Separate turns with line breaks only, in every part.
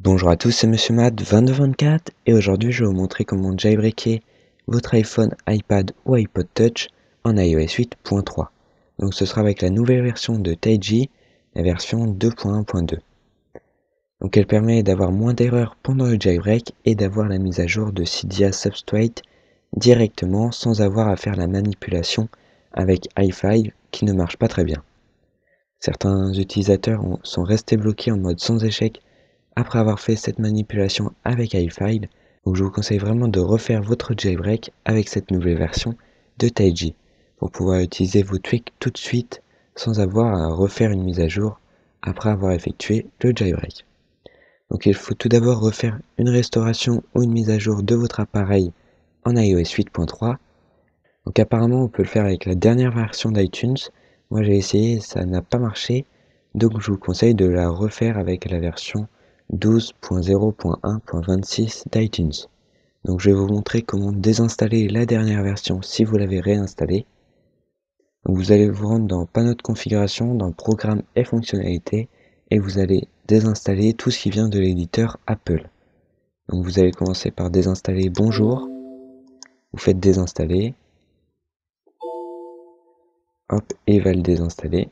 Bonjour à tous, c'est Monsieur Matt2224 et aujourd'hui je vais vous montrer comment jailbreaker votre iPhone, iPad ou iPod Touch en iOS 8.3. Donc ce sera avec la nouvelle version de Taiji, la version 2.1.2. Donc elle permet d'avoir moins d'erreurs pendant le jailbreak et d'avoir la mise à jour de Cydia Substrate directement sans avoir à faire la manipulation avec iFile qui ne marche pas très bien. Certains utilisateurs sont restés bloqués en mode sans échec après avoir fait cette manipulation avec iFile, donc je vous conseille vraiment de refaire votre jailbreak avec cette nouvelle version de Taiji pour pouvoir utiliser vos tweaks tout de suite sans avoir à refaire une mise à jour après avoir effectué le jailbreak. Donc il faut tout d'abord refaire une restauration ou une mise à jour de votre appareil en iOS 8.3. Donc apparemment on peut le faire avec la dernière version d'iTunes. Moi j'ai essayé, ça n'a pas marché, donc je vous conseille de la refaire avec la version 12.0.1.26 d'iTunes. Donc je vais vous montrer comment désinstaller la dernière version si vous l'avez réinstallée. Donc vous allez vous rendre dans panneau de configuration, dans programmes et fonctionnalités, et vous allez désinstaller tout ce qui vient de l'éditeur Apple. Donc vous allez commencer par désinstaller Bonjour, vous faites désinstaller, hop, et il va le désinstaller.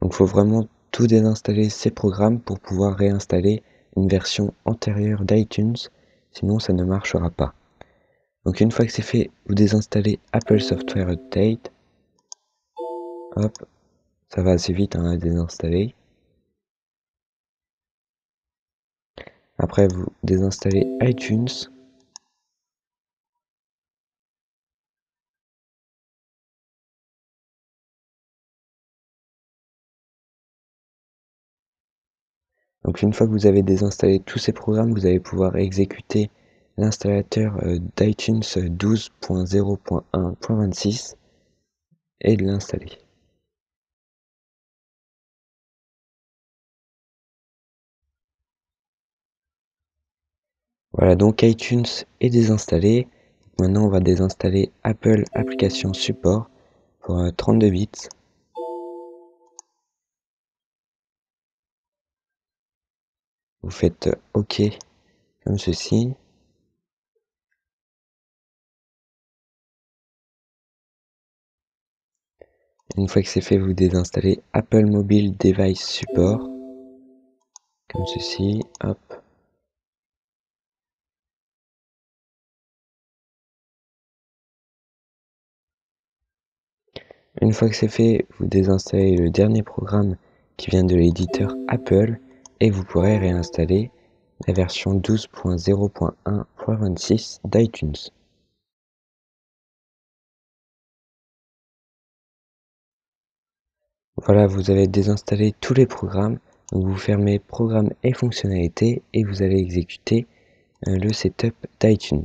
Donc il faut vraiment tout désinstaller ces programmes pour pouvoir réinstaller une version antérieure d'iTunes, sinon ça ne marchera pas. Donc une fois que c'est fait, vous désinstallez Apple Software Update. Hop, ça va assez vite à désinstaller. Après vous désinstallez iTunes. Donc une fois que vous avez désinstallé tous ces programmes, vous allez pouvoir exécuter l'installateur d'iTunes 12.0.1.26 et de l'installer. Voilà, donc iTunes est désinstallé. Maintenant on va désinstaller Apple Application Support pour 32 bits. Vous faites OK comme ceci. Une fois que c'est fait, vous désinstallez Apple Mobile Device Support comme ceci. Hop. Une fois que c'est fait, vous désinstallez le dernier programme qui vient de l'éditeur Apple et vous pourrez réinstaller la version 12.0.1.26 d'iTunes. Voilà, vous avez désinstallé tous les programmes, donc vous fermez Programmes et fonctionnalités et vous allez exécuter le setup d'iTunes.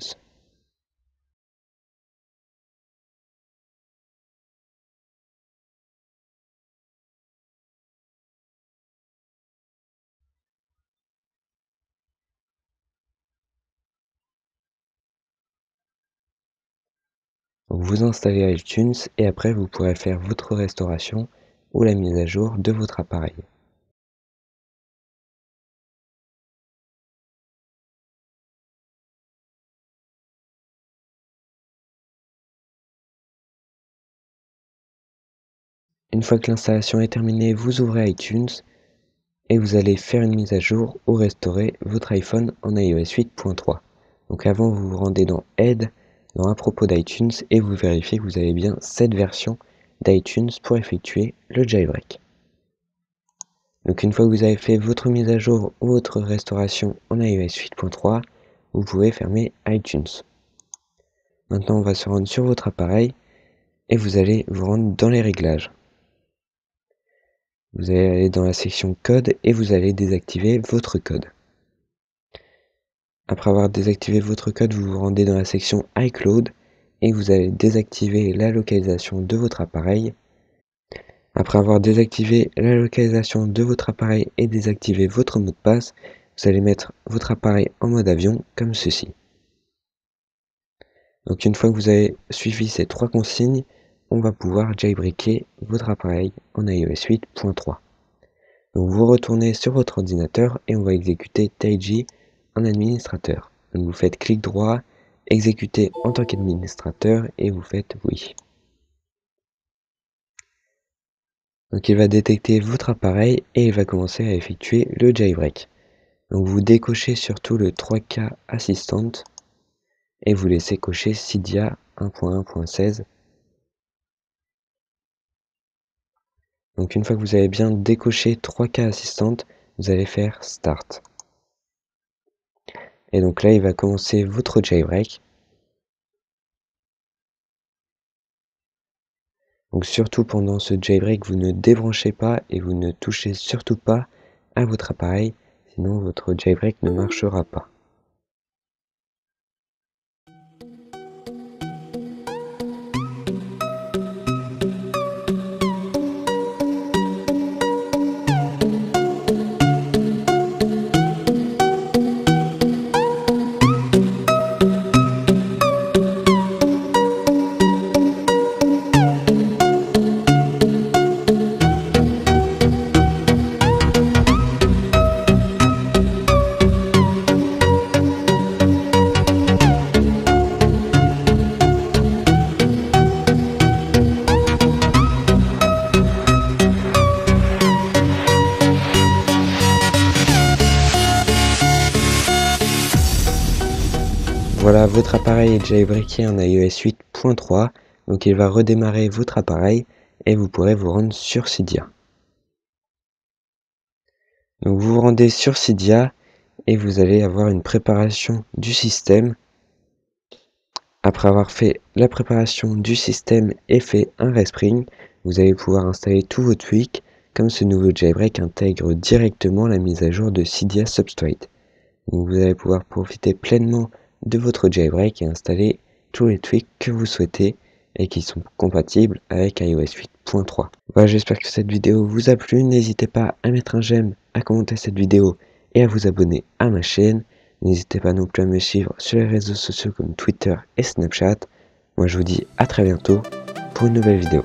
Donc vous installez iTunes et après vous pourrez faire votre restauration ou la mise à jour de votre appareil. Une fois que l'installation est terminée, vous ouvrez iTunes et vous allez faire une mise à jour ou restaurer votre iPhone en iOS 8.3. Donc avant, vous vous rendez dans Aide, dans à propos d'iTunes et vous vérifiez que vous avez bien cette version d'iTunes pour effectuer le jailbreak. Donc une fois que vous avez fait votre mise à jour ou votre restauration en iOS 8.3, vous pouvez fermer iTunes. Maintenant, on va se rendre sur votre appareil et vous allez vous rendre dans les réglages. Vous allez aller dans la section code et vous allez désactiver votre code. Après avoir désactivé votre code, vous vous rendez dans la section iCloud et vous allez désactiver la localisation de votre appareil. Après avoir désactivé la localisation de votre appareil et désactivé votre mot de passe, vous allez mettre votre appareil en mode avion comme ceci. Donc une fois que vous avez suivi ces trois consignes, on va pouvoir jailbreaker votre appareil en iOS 8.3. Donc vous retournez sur votre ordinateur et on va exécuter Taiji en administrateur. Donc vous faites clic droit, exécuter en tant qu'administrateur et vous faites oui. Donc il va détecter votre appareil et il va commencer à effectuer le jailbreak. Donc vous décochez surtout le 3K Assistant et vous laissez cocher Cydia 1.1.16. Donc une fois que vous avez bien décoché 3K Assistant, vous allez faire Start. Et donc là il va commencer votre jailbreak. Donc surtout pendant ce jailbreak, vous ne débranchez pas et vous ne touchez surtout pas à votre appareil, sinon votre jailbreak ne marchera pas. Voilà, votre appareil est jailbreaké en iOS 8.3, donc il va redémarrer votre appareil et vous pourrez vous rendre sur Cydia. Donc vous vous rendez sur Cydia et vous allez avoir une préparation du système. Après avoir fait la préparation du système et fait un respring, vous allez pouvoir installer tous vos tweaks, comme ce nouveau jailbreak intègre directement la mise à jour de Cydia Substrate. Donc vous allez pouvoir profiter pleinement de votre jailbreak et installer tous les tweaks que vous souhaitez et qui sont compatibles avec iOS 8.3. Voilà, j'espère que cette vidéo vous a plu. N'hésitez pas à mettre un j'aime, à commenter cette vidéo et à vous abonner à ma chaîne. N'hésitez pas non plus à me suivre sur les réseaux sociaux comme Twitter et Snapchat. Moi je vous dis à très bientôt pour une nouvelle vidéo.